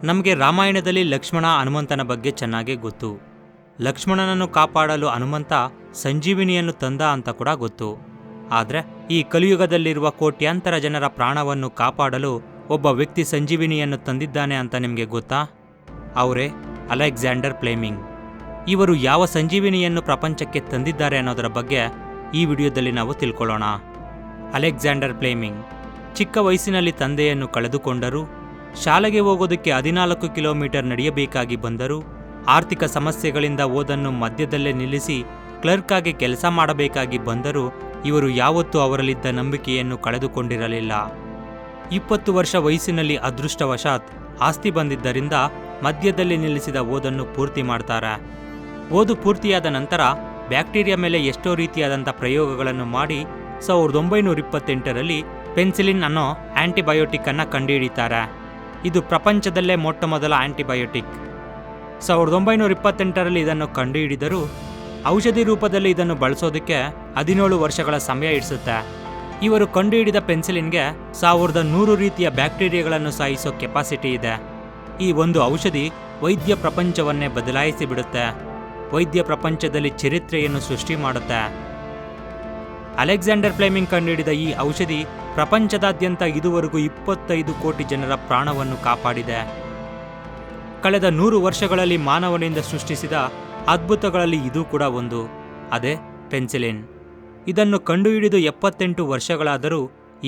ನಮಗೆ ರಾಮಾಯಣದಲ್ಲಿ ಲಕ್ಷ್ಮಣ ಹನುಮಂತನ ಬಗ್ಗೆ ಚೆನ್ನಾಗೇ ಗೊತ್ತು. ಲಕ್ಷ್ಮಣನನ್ನು ಕಾಪಾಡಲು ಹನುಮಂತ ಸಂಜೀವಿನಿಯನ್ನು ತಂದ ಅಂತ ಕೂಡ ಗೊತ್ತು. ಆದರೆ ಈ ಕಲಿಯುಗದಲ್ಲಿರುವ ಕೋಟ್ಯಾಂತರ ಜನರ ಪ್ರಾಣವನ್ನು ಕಾಪಾಡಲು ಒಬ್ಬ ವ್ಯಕ್ತಿ ಸಂಜೀವಿನಿಯನ್ನು ತಂದಿದ್ದಾನೆ ಅಂತ ನಿಮಗೆ ಗೊತ್ತಾ? ಅವರೇ ಅಲೆಕ್ಸಾಂಡರ್ ಫ್ಲೆಮಿಂಗ್. ಇವರು ಯಾವ ಸಂಜೀವಿನಿಯನ್ನು ಪ್ರಪಂಚಕ್ಕೆ ತಂದಿದ್ದಾರೆ ಅನ್ನೋದರ ಬಗ್ಗೆ ಈ ವಿಡಿಯೋದಲ್ಲಿ ನಾವು ತಿಳ್ಕೊಳ್ಳೋಣ. ಅಲೆಕ್ಸಾಂಡರ್ ಫ್ಲೆಮಿಂಗ್ ಚಿಕ್ಕ ವಯಸ್ಸಿನಲ್ಲಿ ತಂದೆಯನ್ನು ಕಳೆದುಕೊಂಡರು. ಶಾಲೆಗೆ ಹೋಗೋದಕ್ಕೆ 14 ಕಿಲೋಮೀಟರ್ ನಡೆಯಬೇಕಾಗಿ ಬಂದರು. ಆರ್ಥಿಕ ಸಮಸ್ಯೆಗಳಿಂದ ಓದನ್ನು ಮಧ್ಯದಲ್ಲೇ ನಿಲ್ಲಿಸಿ ಕ್ಲರ್ಕ್ ಆಗಿ ಕೆಲಸ ಮಾಡಬೇಕಾಗಿ ಬಂದರೂ ಇವರು ಯಾವತ್ತೂ ಅವರಲ್ಲಿದ್ದ ನಂಬಿಕೆಯನ್ನು ಕಳೆದುಕೊಂಡಿರಲಿಲ್ಲ. 20 ವರ್ಷ ವಯಸ್ಸಿನಲ್ಲಿ ಅದೃಷ್ಟವಶಾತ್ ಆಸ್ತಿ ಬಂದಿದ್ದರಿಂದ ಮಧ್ಯದಲ್ಲಿ ನಿಲ್ಲಿಸಿದ ಓದನ್ನು ಪೂರ್ತಿ ಮಾಡ್ತಾರೆ. ಓದು ಪೂರ್ತಿಯಾದ ನಂತರ ಬ್ಯಾಕ್ಟೀರಿಯಾ ಮೇಲೆ ಎಷ್ಟೋ ರೀತಿಯಾದಂಥ ಪ್ರಯೋಗಗಳನ್ನು ಮಾಡಿ 1928ರಲ್ಲಿ ಪೆನ್ಸಿಲಿನ್ ಅನ್ನೋ ಆಂಟಿಬಯೋಟಿಕ್ ಅನ್ನು ಕಂಡುಹಿಡಿತಾರೆ. ಇದು ಪ್ರಪಂಚದಲ್ಲೇ ಮೊಟ್ಟ ಮೊದಲ ಆಂಟಿಬಯೋಟಿಕ್. 1928ರಲ್ಲಿ ಇದನ್ನು ಕಂಡುಹಿಡಿದರೂ ಔಷಧಿ ರೂಪದಲ್ಲಿ ಇದನ್ನು ಬಳಸೋದಕ್ಕೆ 17 ವರ್ಷಗಳ ಸಮಯ ಹಿಡಿಸುತ್ತೆ. ಇವರು ಕಂಡುಹಿಡಿದ ಪೆನ್ಸಿಲಿನ್ಗೆ 1100 ರೀತಿಯ ಬ್ಯಾಕ್ಟೀರಿಯಾಗಳನ್ನು ಸಾಯಿಸೋ ಕೆಪಾಸಿಟಿ ಇದೆ. ಈ ಒಂದು ಔಷಧಿ ವೈದ್ಯ ಪ್ರಪಂಚವನ್ನೇ ಬದಲಾಯಿಸಿ ಬಿಡುತ್ತೆ. ವೈದ್ಯ ಪ್ರಪಂಚದಲ್ಲಿ ಚರಿತ್ರೆಯನ್ನು ಸೃಷ್ಟಿ ಮಾಡುತ್ತೆ. ಅಲೆಕ್ಸಾಂಡರ್ ಫ್ಲೆಮಿಂಗ್ ಕಂಡುಹಿಡಿದ ಈ ಔಷಧಿ ಪ್ರಪಂಚದಾದ್ಯಂತ ಇದುವರೆಗೂ 25 ಕೋಟಿ ಜನರ ಪ್ರಾಣವನ್ನು ಕಾಪಾಡಿದೆ. ಕಳೆದ 100 ವರ್ಷಗಳಲ್ಲಿ ಮಾನವನಿಂದ ಸೃಷ್ಟಿಸಿದ ಅದ್ಭುತಗಳಲ್ಲಿ ಇದು ಕೂಡ ಒಂದು. ಅದೇ ಪೆನ್ಸಿಲಿನ್. ಇದನ್ನು ಕಂಡುಹಿಡಿದು 78 ವರ್ಷಗಳಾದರೂ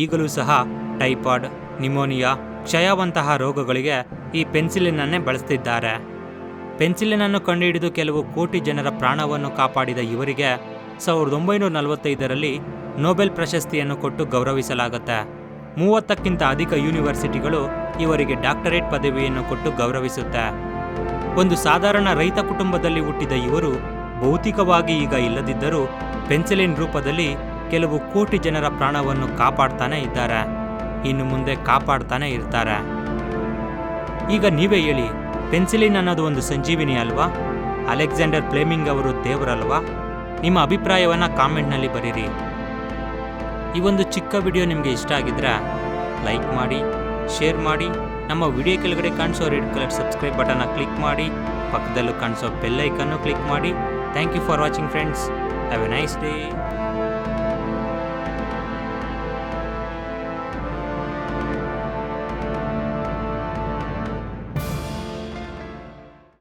ಈಗಲೂ ಸಹ ಟೈಫಾಯ್ಡ್, ನಿಮೋನಿಯಾ, ಕ್ಷಯವಂತಹ ರೋಗಗಳಿಗೆ ಈ ಪೆನ್ಸಿಲಿನ್ ಅನ್ನೇ ಬಳಸ್ತಿದ್ದಾರೆ. ಪೆನ್ಸಿಲಿನ್ ಅನ್ನು ಕಂಡುಹಿಡಿದು ಕೆಲವು ಕೋಟಿ ಜನರ ಪ್ರಾಣವನ್ನು ಕಾಪಾಡಿದ ಇವರಿಗೆ 1945ರಲ್ಲಿ ನೊಬೆಲ್ ಪ್ರಶಸ್ತಿಯನ್ನು ಕೊಟ್ಟು ಗೌರವಿಸಲಾಗುತ್ತೆ. 30ಕ್ಕಿಂತ ಅಧಿಕ ಯೂನಿವರ್ಸಿಟಿಗಳು ಇವರಿಗೆ ಡಾಕ್ಟರೇಟ್ ಪದವಿಯನ್ನು ಕೊಟ್ಟು ಗೌರವಿಸುತ್ತೆ. ಒಂದು ಸಾಧಾರಣ ರೈತ ಕುಟುಂಬದಲ್ಲಿ ಹುಟ್ಟಿದ ಇವರು ಭೌತಿಕವಾಗಿ ಈಗ ಇಲ್ಲದಿದ್ದರೂ ಪೆನ್ಸಿಲಿನ್ ರೂಪದಲ್ಲಿ ಕೆಲವು ಕೋಟಿ ಜನರ ಪ್ರಾಣವನ್ನು ಕಾಪಾಡ್ತಾನೆ ಇದ್ದಾರೆ. ಇನ್ನು ಮುಂದೆ ಕಾಪಾಡ್ತಾನೆ ಇರ್ತಾರೆ. ಈಗ ನೀವೇ ಹೇಳಿ, ಪೆನ್ಸಿಲಿನ್ ಅನ್ನೋದು ಒಂದು ಸಂಜೀವಿನಿ ಅಲ್ವಾ? ಅಲೆಕ್ಸಾಂಡರ್ ಫ್ಲೆಮಿಂಗ್ ಅವರು ದೇವರಲ್ವಾ? ನಿಮ್ಮ ಅಭಿಪ್ರಾಯವನ್ನು ಕಾಮೆಂಟ್ನಲ್ಲಿ ಬರೀರಿ. ಈ ಒಂದು ಚಿಕ್ಕ ವಿಡಿಯೋ ನಿಮಗೆ ಇಷ್ಟ ಆಗಿದ್ರೆ ಲೈಕ್ ಮಾಡಿ, ಶೇರ್ ಮಾಡಿ. ನಮ್ಮ ವಿಡಿಯೋ ಕೆಳಗಡೆ ಕಾಣಿಸೋ ರೆಡ್ ಕಲರ್ ಸಬ್ಸ್ಕ್ರೈಬ್ ಬಟನ್ನ ಕ್ಲಿಕ್ ಮಾಡಿ. ಪಕ್ಕದಲ್ಲೂ ಕಾಣಿಸೋ ಬೆಲ್ ಐಕನ್ನು ಕ್ಲಿಕ್ ಮಾಡಿ. Thank you for watching friends. Have a nice day.